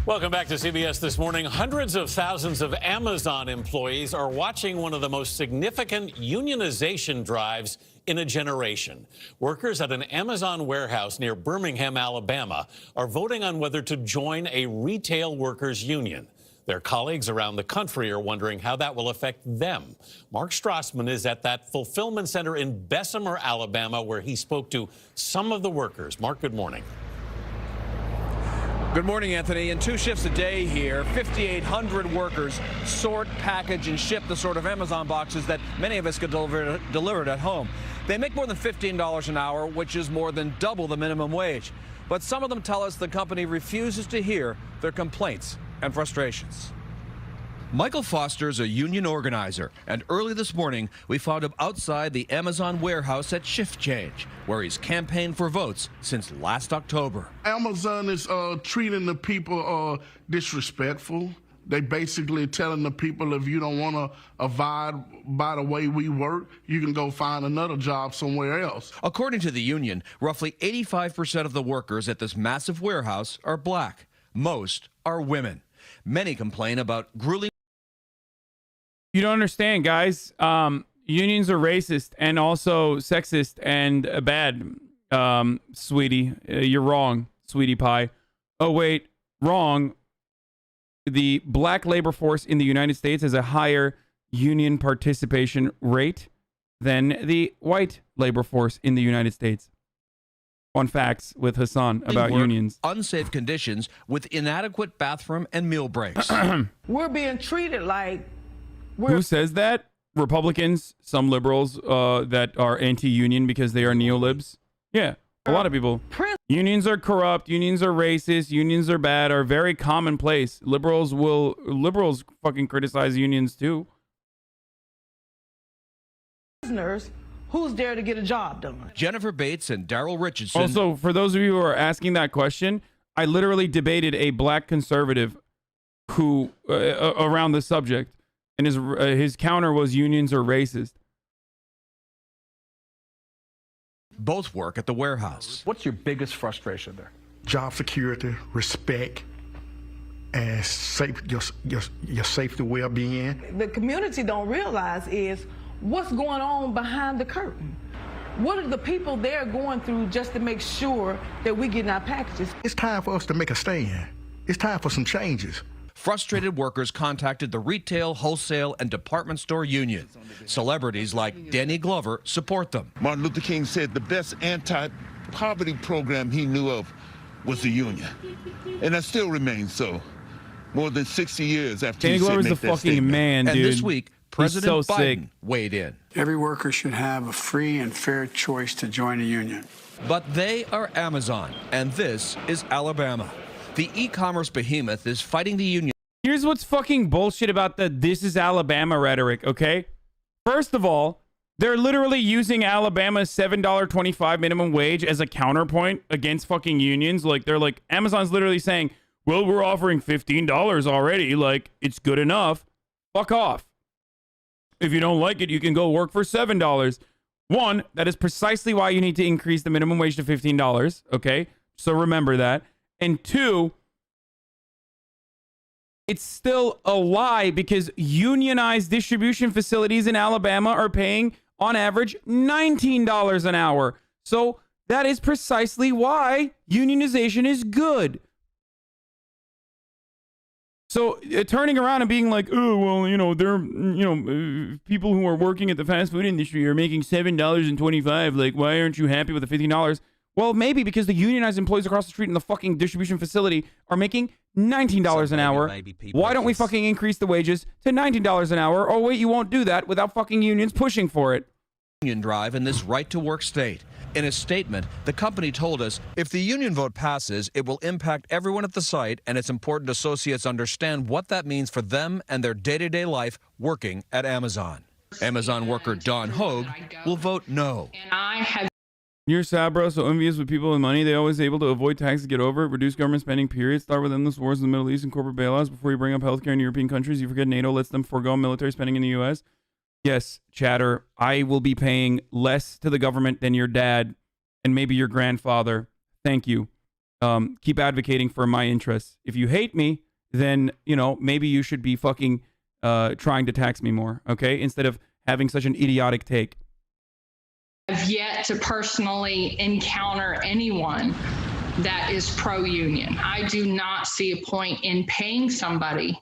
Welcome back to CBS This Morning. Hundreds of thousands of Amazon employees are watching one of the most significant unionization drives in a generation. Workers at an Amazon warehouse near Birmingham, Alabama, are voting on whether to join a retail workers union. Their colleagues around the country are wondering how that will affect them. Mark Strassman is at that fulfillment center in Bessemer, Alabama, where he spoke to some of the workers. Mark, good morning. Good morning, Anthony. In 2 shifts a day here, 5,800 workers sort, package, and ship the sort of Amazon boxes that many of us could delivered at home. They make more than $15 an hour, which is more than double the minimum wage. But some of them tell us the company refuses to hear their complaints and frustrations. Michael Foster is a union organizer, and early this morning, we found him outside the Amazon warehouse at shift change, where he's campaigned for votes since last October. Amazon is treating the people disrespectful. They basically telling the people, if you don't want to abide by the way we work, you can go find another job somewhere else. According to the union, roughly 85% of the workers at this massive warehouse are black. Most are women. Many complain about grueling. You don't understand, guys. Unions are racist and also sexist and bad, sweetie. You're wrong, sweetie pie. Oh, wait, wrong. The black labor force in the United States has a higher union participation rate than the white labor force in the United States. Fun facts with Hasan about unions. Unsafe conditions with inadequate bathroom and meal breaks. We're being treated like Who says that? Republicans, some liberals that are anti-union because they are neolibs. Yeah, a lot of people. Unions are corrupt, unions are racist, unions are bad, are very commonplace. Liberals fucking criticize unions too. Prisoners, who's there to get a job done? Jennifer Bates and Daryl Richardson. Also, for those of you who are asking that question, I literally debated a black conservative who around the subject. And his counter was unions are racist. Both work at the warehouse. What's your biggest frustration there? Job security, respect, and your safety, well-being. The community don't realize is what's going on behind the curtain. What are the people there going through just to make sure that we get our packages? It's time for us to make a stand. It's time for some changes. Frustrated workers contacted the retail, wholesale, and department store union. Celebrities like Danny Glover support them. Martin Luther King said the best anti-poverty program he knew of was the union. And that still remains so. More than 60 years after Danny Glover's the fucking man, dude. And this week, President so Biden weighed in. Every worker should have a free and fair choice to join a union. But they are Amazon, and this is Alabama. The e-commerce behemoth is fighting the union. Here's what's fucking bullshit about the "this is Alabama" rhetoric, okay? First of all, they're literally using Alabama's $7.25 minimum wage as a counterpoint against fucking unions. Like, they're like, Amazon's literally saying, well, we're offering $15 already. Like, it's good enough. Fuck off. If you don't like it, you can go work for $7. One, that is precisely why you need to increase the minimum wage to $15, okay? So remember that. And two, it's still a lie because unionized distribution facilities in Alabama are paying, on average, $19 an hour. So that is precisely why unionization is good. So turning around and being like, oh, well, you know, they're, people who are working at the fast food industry are making $7.25. Like, why aren't you happy with the $15? Well, maybe because the unionized employees across the street in the fucking distribution facility are making $19 an hour. Why don't we fucking increase the wages to $19 an hour? Oh, wait, you won't do that without fucking unions pushing for it. Union drive in this right-to-work state. In a statement, the company told us if the union vote passes, it will impact everyone at the site, and it's important associates understand what that means for them and their day-to-day life working at Amazon. Amazon worker Don Hogue will vote no. You're sad, bro. So envious with people with money. They always able to avoid taxes, get over it, reduce government spending, period. Start with endless wars in the Middle East and corporate bailouts before you bring up healthcare in European countries. You forget NATO lets them forego military spending in the U.S. Yes, chatter. I will be paying less to the government than your dad and maybe your grandfather. Thank you. keep advocating for my interests. If you hate me, then, you know, maybe you should be fucking trying to tax me more, okay? Instead of having such an idiotic take. I've yet to personally encounter anyone that is pro-union. I do not see a point in paying somebody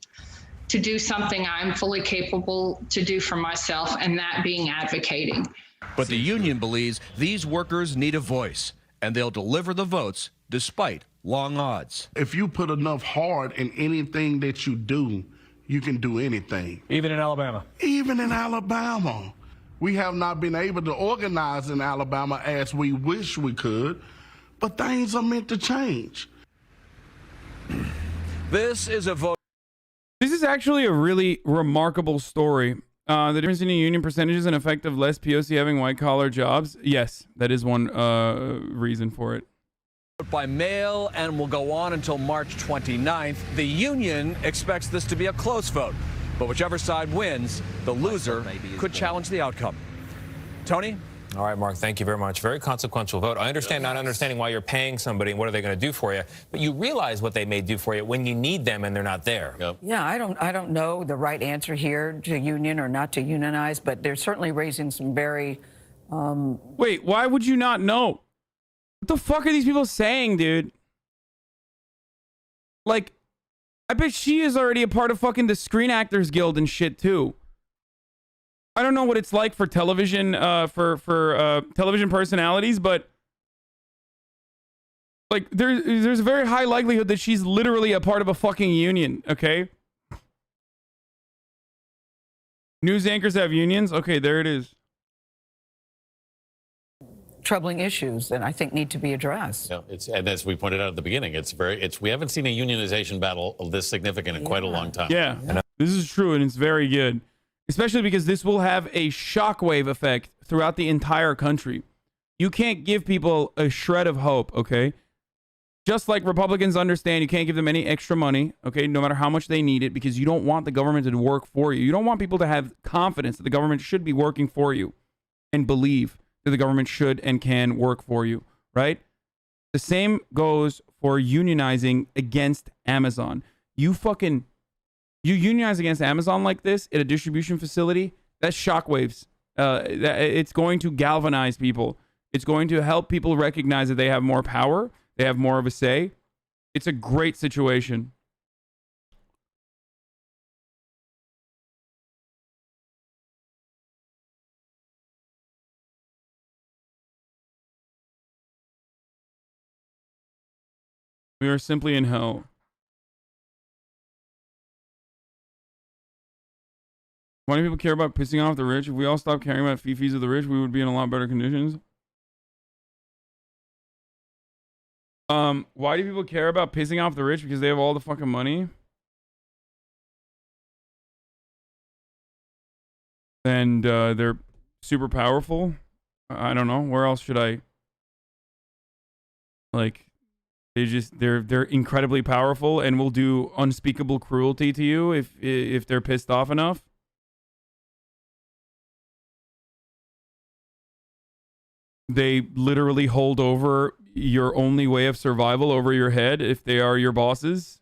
to do something I'm fully capable to do for myself, and that being advocating. But the union believes these workers need a voice, and they'll deliver the votes despite long odds. If you put enough heart in anything that you do, you can do anything. Even in Alabama. Even in Alabama. We have not been able to organize in Alabama as we wish we could, but things are meant to change. This is a vote. This is actually a really remarkable story. The difference in the union percentages and effect of less POC having white-collar jobs. Yes, that is one reason for it. By mail and will go on until March 29th. The union expects this to be a close vote, but whichever side wins, the loser could challenge the outcome. Tony? All right, Mark, thank you very much. Very consequential vote. I understand not understanding why you're paying somebody and what are they going to do for you, but you realize what they may do for you when you need them and they're not there. Yep. Yeah, I don't know the right answer here to union or not to unionize, but they're certainly raising some very... Wait, why would you not know? What the fuck are these people saying, dude? Like, I bet she is already a part of fucking the Screen Actors Guild and shit, too. I don't know what it's like for television, television personalities, but like there's a very high likelihood that she's literally a part of a fucking union, okay? News anchors have unions? Okay, there it is. troubling issues that I think need to be addressed. Yeah, and as we pointed out at the beginning, we haven't seen a unionization battle this significant in quite a long time. Yeah, this is true, and it's very good, especially because this will have a shockwave effect throughout the entire country. You can't give people a shred of hope, okay? Just like Republicans understand you can't give them any extra money, okay, no matter how much they need it, because you don't want the government to work for you. You don't want people to have confidence that the government should be working for you and believe that the government should and can work for you, right? The same goes for unionizing against Amazon. You unionize against Amazon like this at a distribution facility, that's shockwaves. It's going to galvanize people. It's going to help people recognize that they have more power. They have more of a say. It's a great situation. We are simply in hell. Why do people care about pissing off the rich? If we all stopped caring about fee-fees of the rich, we would be in a lot better conditions. Why do people care about pissing off the rich? Because they have all the fucking money? And they're super powerful? I don't know. Where else should I... Like, they're incredibly powerful and will do unspeakable cruelty to you if they're pissed off enough. They literally hold over your only way of survival over your head if they are your bosses.